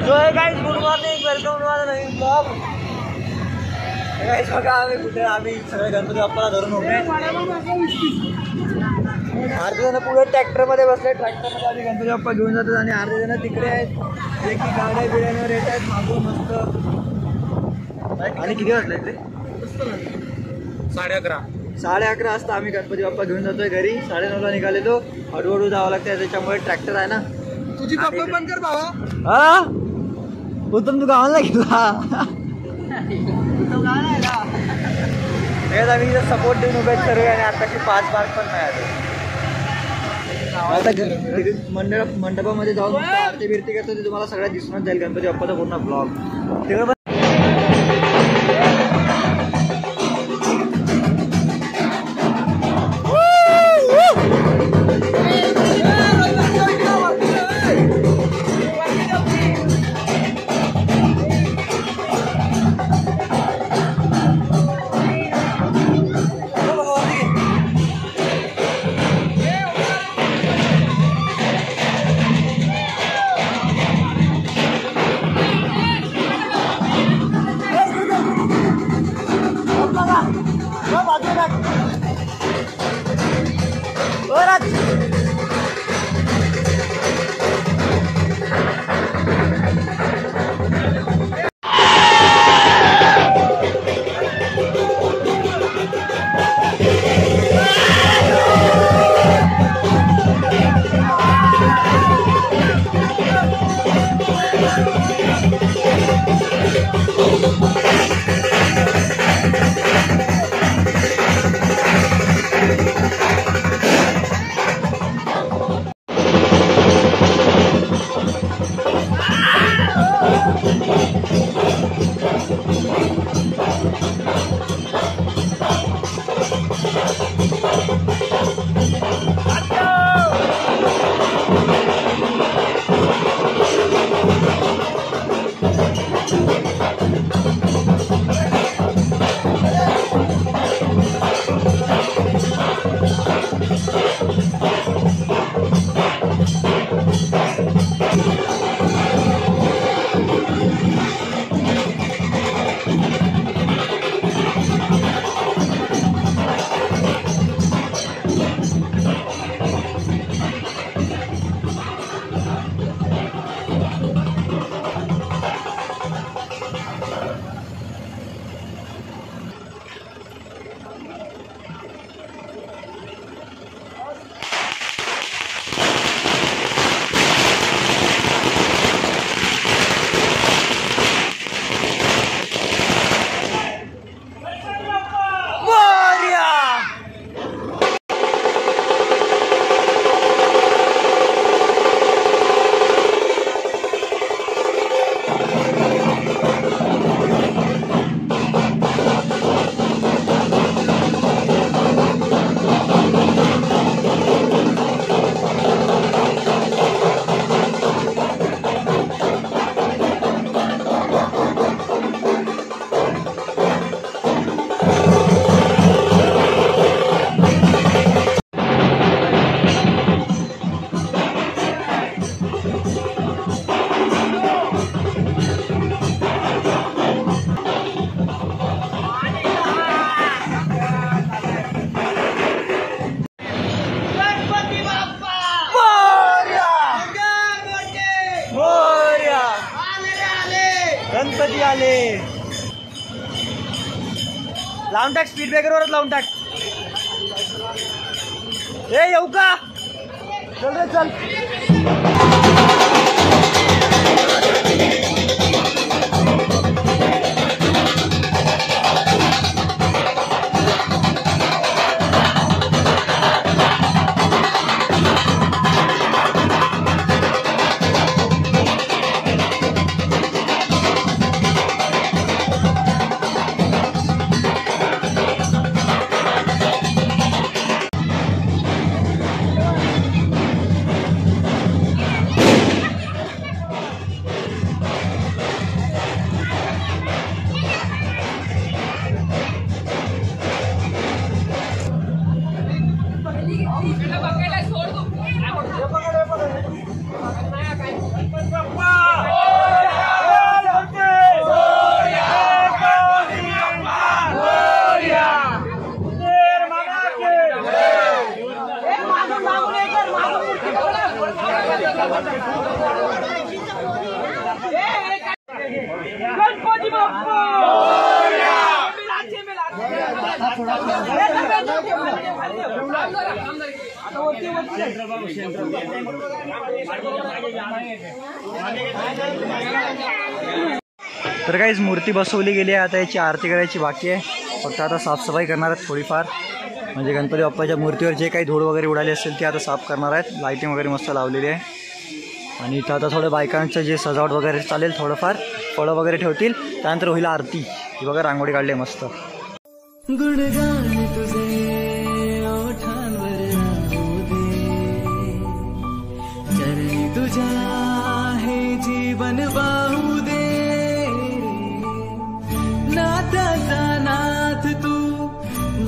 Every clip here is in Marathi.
So guys good morning, welcome to माझा नवीन ब्लॉग. गाइस बघा आम्ही सगळे गणपती बाप्पाला धरून उभे. अर्धे जण पुढे ट्रॅक्टरमध्ये बसले, ट्रॅक्टरमध्ये आम्ही गणपती बाप्पा घेऊन जातात आणि अर्धे जण तिकडे आहेत जे की गाड्या बिड्यांवर येत आहेत मागून मस्त. आणि किती वाजले ते? 11:30 वाजता आम्ही गणपती बाप्पा घेऊन जातोय घरी. 9:30ला निघालेलो. हळूहळू जावं लागतं त्याच्यामुळे ट्रॅक्टर आहे ना. तुझी कपडे बंद कर बाबा. हा उत्तम तू गावाला गेला. आम्ही सपोर्ट देऊन उभे सर्व आणि आताची 5 मार्क पण मिळाले. आता मंडपामध्ये जाऊन आरती बिरती करतो ते तुम्हाला सगळ्यात दिसूनच जाईल गणपती बाप्पाचा पूर्ण ब्लॉग. तिकडे गणपती आले. लावून टाक, स्पीड ब्रेकरवरच लावून टाक. ए येऊ का? चल रे चल. गणपती बाप्पा तर काहीच मूर्ती बसवली गेली आहे. आता याची आरती करायची बाकी आहे. फक्त आता साफसफाई करणार आहेत थोडीफार. म्हणजे गणपती बाप्पाच्या मूर्तीवर जे काही धूळ वगैरे उडाली असेल ते आता साफ करणार आहेत. लाईटिंग वगैरे मस्त लावलेली आहे. आणि इथं आता थोडं बायकांचं जे सजावट वगैरे चालेल थोडंफार फळं वगैरे ठेवतील. त्यानंतर होईल आरती. ही बघा रांगोळी काढली आहे मस्त. गुणगान तुझे ओठांवर राहू दे, चरणी तुझ्या हे जीवन वाहू दे. नाथाचा नाथ तू,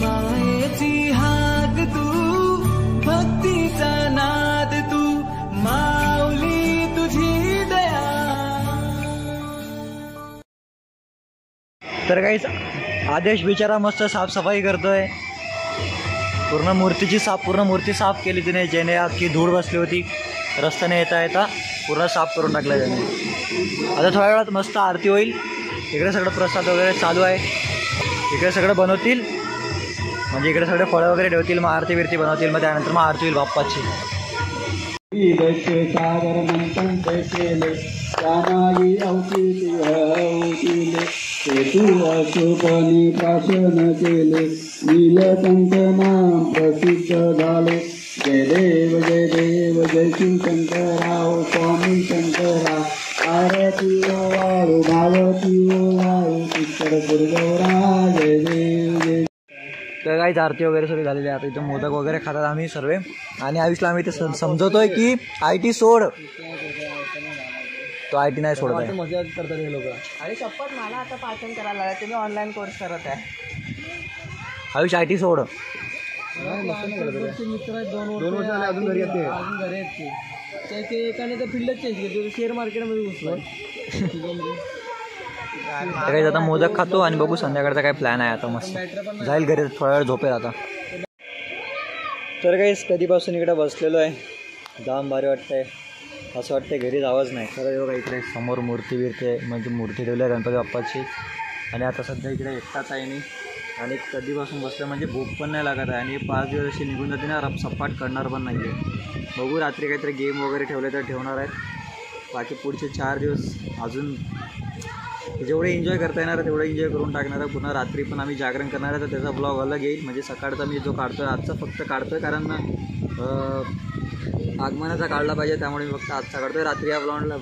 मायेची हाक तू, भक्तीचा नाद तू, माऊली तुझी दया. तर काहीच आदेश बिचारा मस्त साफसफाई करतोय. पूर्ण मूर्ती साफ केली तिने. ज्याने की धूळ बसली होती रस्त्याने येता येता पूर्ण साफ करून टाकलं त्याने. आता थोड्या वेळात मस्त आरती होईल. इकडे सगळं प्रसाद वगैरे चालू आहे. इकडे सगळं बनवतील. म्हणजे इकडे सगळे फळं वगैरे ठेवतील. मग आरती बिरती बनवतील. मग त्यानंतर मग आरती होईल बाप्पाची. सागर मंथन केले त्यानाही अवतीले हेतू अशोकनी प्राशन केले नीलकंठ नाम प्रसिद्ध झाले. जय देव जय शिवशंकराव स्वामी शंकरा. आरती वाळू भावती वाळू शिखर गुरुगौरा. जय देव जय. तर काहीच आरती वगैरे सगळी झालेली आहे. आता इथं मोदक वगैरे खातात आम्ही सर्व. आणि आयुषला आम्ही ते समजवतोय की IT सोड. तो IT नाही सोडत आहे. मजा करतात हे लोक. आणि शपथ मला आता पाचन करायला लागला. तुम्ही ऑनलाईन कोर्स करत आहे. आयुष IT सोड. मित्र आहेत 2 वर्ष झाले अजून घरी येते. अजून घरी येते ते एकाने तर फील्डच चेंज केली. शेअर मार्केटमध्ये घुसलो. तर काही आता मोदक खातो आणि बघू संध्याकाळचा काय प्लॅन आहे. आता मस्त जाईल घरी थोड्या वेळ झोपेल आता. तर काहीच कधीपासून इकडे बसलेलो आहे. जाम भारी वाटतंय. असं वाटतंय घरी जावंच नाही. खरं बघा इकडे समोर मूर्ती म्हणजे मूर्ती ठेवली आहे गणपती बाप्पाची. आणि आता सध्या इकडे एकटाच आहे मी. आणि कधीपासून बसलं म्हणजे भूक पण नाही लागत आहे. आणि 5 दिवस अशी निघून जाते ना. सपाट करणार पण नाही आहे. बघू रात्री काहीतरी गेम वगैरे ठेवले तर ठेवणार आहेत. बाकी पुढचे 4 दिवस अजून जेवढे एन्जॉय करता येणार आहे तेवढं एन्जॉय करून टाकणार आहे. पुन्हा रात्री पण आम्ही जागरण करणार आहे. तर त्याचा ब्लॉग अलग येईल. म्हणजे सकाळचा मी जो काढतो आहे आजचा फक्त काढतो आहे. कारण आगमनाचा काढला पाहिजे त्यामुळे मी फक्त आजचा काढतो आहे. रात्री या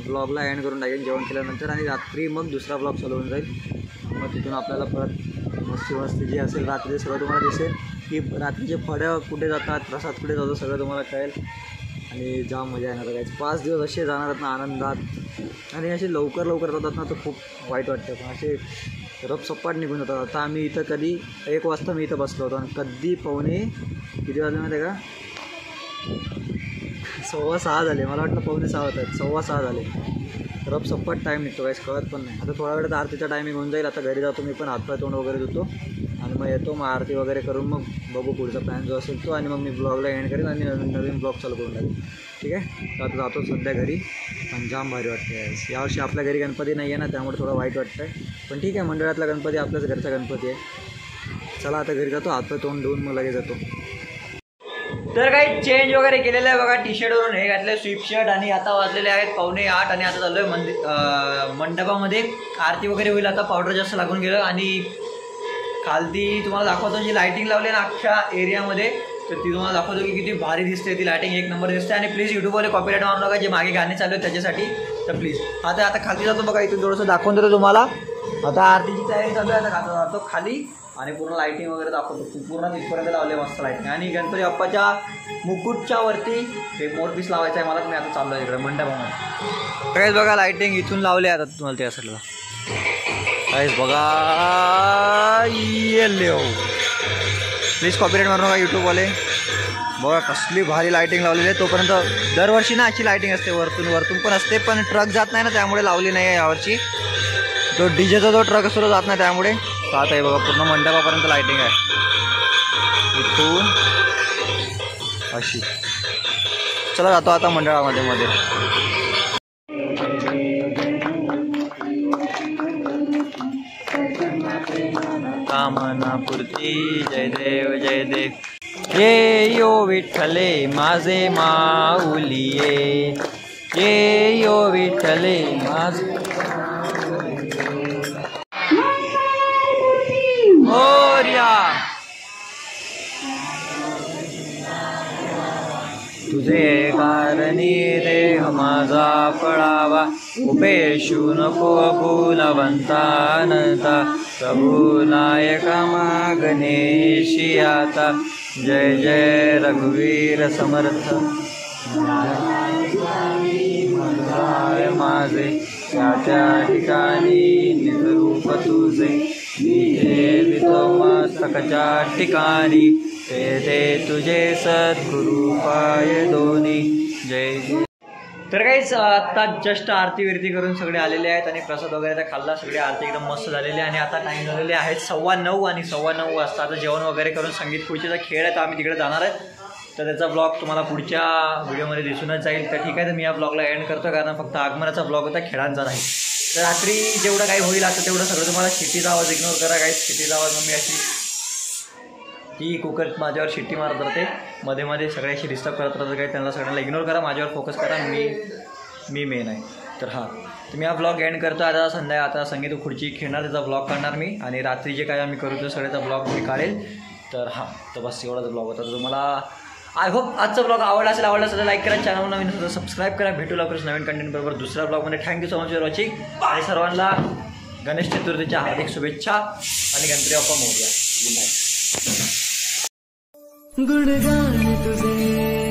ब्लॉगला एंड करून टाकेन जेवण केल्यानंतर. आणि रात्री मग दुसरा ब्लॉग चालू होऊन जाईल. मग तिथून आपल्याला परत मस्ती जी असेल रात्री सगळं तुम्हाला दिसेल. की रात्रीचे फळं कुठे जातात, प्रसाद कुठे जातो सगळं तुम्हाला कळेल. आणि जाम मजा येणार आहे. 5 दिवस असे जाणार आहेत ना आनंदात. आणि असे लवकर जातात ना तर खूप वाईट वाटतं. पण असे रपसप्पाट निघून जातात. आता आम्ही इथं कधी 1 वाजता मी इथं बसलो होतो. आणि कधी पावणे किती वाजले माहिती आहे का? 6:15 झाले. मला वाटलं 5:45 होतात. 6:15 झाले. रपसप्पाट टाईम निघतो काहीच कळत पण नाही. आता थोड्या वेळात आरतीचा टायमिंग होऊन जाईल. आता घरी जातो मी पण हातपाय तोंड वगैरे धुतो. आणि मग येतो. मग आरती वगैरे करून मग बघू पुढचा प्लॅन जो असेल तो. आणि मग मी ब्लॉगला एंड करेन आणि नवीन ब्लॉग चालू करून टाकेन. ठीक आहे. तर आता जातो सध्या घरी. पण जाम भारी वाटतं. यावर्षी आपल्या घरी गणपती नाही आहे ना त्यामुळे थोडं वाईट वाटतं आहे. पण ठीक आहे मंडळातला गणपती आपल्याच घरचा गणपती आहे. चला आता घरी जातो. हातपाय तोंड धुवून मग लगेच जातो. तर काही चेंज वगैरे केलेलं आहे बघा. टी-शर्टवरून हे घातलं स्विप शर्ट. आणि आता वाजलेले आहेत 7:45. आणि आता चाललो आहे मंडपामध्ये. आरती वगैरे होईल. आता पावडर जास्त लागून गेलं. आणि खालती तुम्हाला दाखवतो जी लायटिंग लावली ना अख्ख्या एरियामध्ये. तर ती तुम्हाला दाखवतो की किती भारी दिसते. ती लायटिंग 1 नंबर दिसते. आणि प्लीज यूट्यूबवाले कॉपीराईट मारू नका जे मागे गाणे चालू आहेत त्याच्यासाठी. तर प्लीज आता खाली जातो बघा. इथून थोडंसं दाखवून देतो तुम्हाला. आता आरतीची तयारी चालू आहे. आता जातो खाली आणि पूर्ण लायटिंग वगैरे दाखवतो. पूर्ण तिथपर्यंत लावले मस्त लायटिंग. आणि गणपती बाप्पाच्या मुकुटच्या वरती हे मोरपीस लावायचं आहे मला. मी आता चाललो आहे इकडे मंडपामध्ये. काहीच बघा लायटिंग इथून लावले. आता तुम्हाला ते असलं काहीच बघा येल्ले हो. प्लीज कॉपीराईट मारू नका यूट्यूबवाले. बघा कसली भारी लायटिंग लावलेली आहे. तोपर्यंत दरवर्षी ना अशी लायटिंग असते. वरतून पण असते. पण ट्रक जात नाही ना त्यामुळे लावली नाही आहे यावर्षी. तो डीजेचा जो ट्रक असतो तो जात नाही त्यामुळे. तर आता हे बघा पूर्ण मंडपापर्यंत लायटिंग आहे. इथून अशी. चला जातो आता मंडळामध्ये. कामना पूर्ती. जय देव जय देव. ये यो विठ्ठले माझे माऊली ये यो विठ्ठले माझे मोरया. तुझे कारणी देह माझा पळावा उपेशू नको फुलवंतानता. प्रभू नायका मागणेशी आता. जय जय रघुवीर समर्थ. माझे त्या ठिकाणी निजरूप तुझे मस्तकाच्या ठिकाणी ते तुझे सद्गुरु पाय दोन्ही. जय जय. तर काहीच आत्ता जस्ट आरती विरती करून सगळे आलेले आहेत आणि प्रसाद वगैरे तर खाल्ला. सगळे आरती एकदम मस्त झालेली आणि आता टाईम झालेले आहेत 9:15 आणि 9:15 वाजता आता जेवण वगैरे करून संगीत खुर्चीचा खेळ आहे तर आम्ही तिकडे जाणार आहे. तर त्याचा ब्लॉग तुम्हाला पुढच्या व्हिडिओमध्ये दिसूनच जाईल. तर ठीक आहे, तर मी या ब्लॉगला एंड करतो कारण फक्त आगमनाचा ब्लॉग होता, खेळांचा नाही. तर रात्री जेवढं काही होईल आता तेवढं सगळं तुम्हाला शिट्टीचा आवाज इग्नोर करा. काही शिट्टीचा आवाज मग मी अशी ती कुकर माझ्यावर शिट्टी मारत राहते मध्ये मध्ये सगळ्याशी डिस्टर्ब करत राहतं. काही त्यांना सगळ्यांना इग्नोर करा, माझ्यावर फोकस करा. मी मेन आहे. तर हां, तर मी हा ब्लॉग एंड करतो. आता संगीत खुर्ची खेळणार त्याचा ब्लॉग करणार मी आणि रात्री जे काय आम्ही करू तो सगळ्याचा ब्लॉग मी काढेल. तर हां, तर बस एवढाच ब्लॉग होता. तर तुम्हाला आय होप आजचा ब्लॉग आवडला असेल तर लाईक करा, चॅनल नवीन असेल तर सबस्क्राईब करा. भेटू लवकरच नवीन कंटेंट बरोबर दुसऱ्या ब्लॉगमध्ये. Thank you so much for watching आणि सर्वांना गणेश चतुर्थीच्या हार्दिक शुभेच्छा आणि गणपती बाप्पा मोरया. Good night. गुणगान तुझे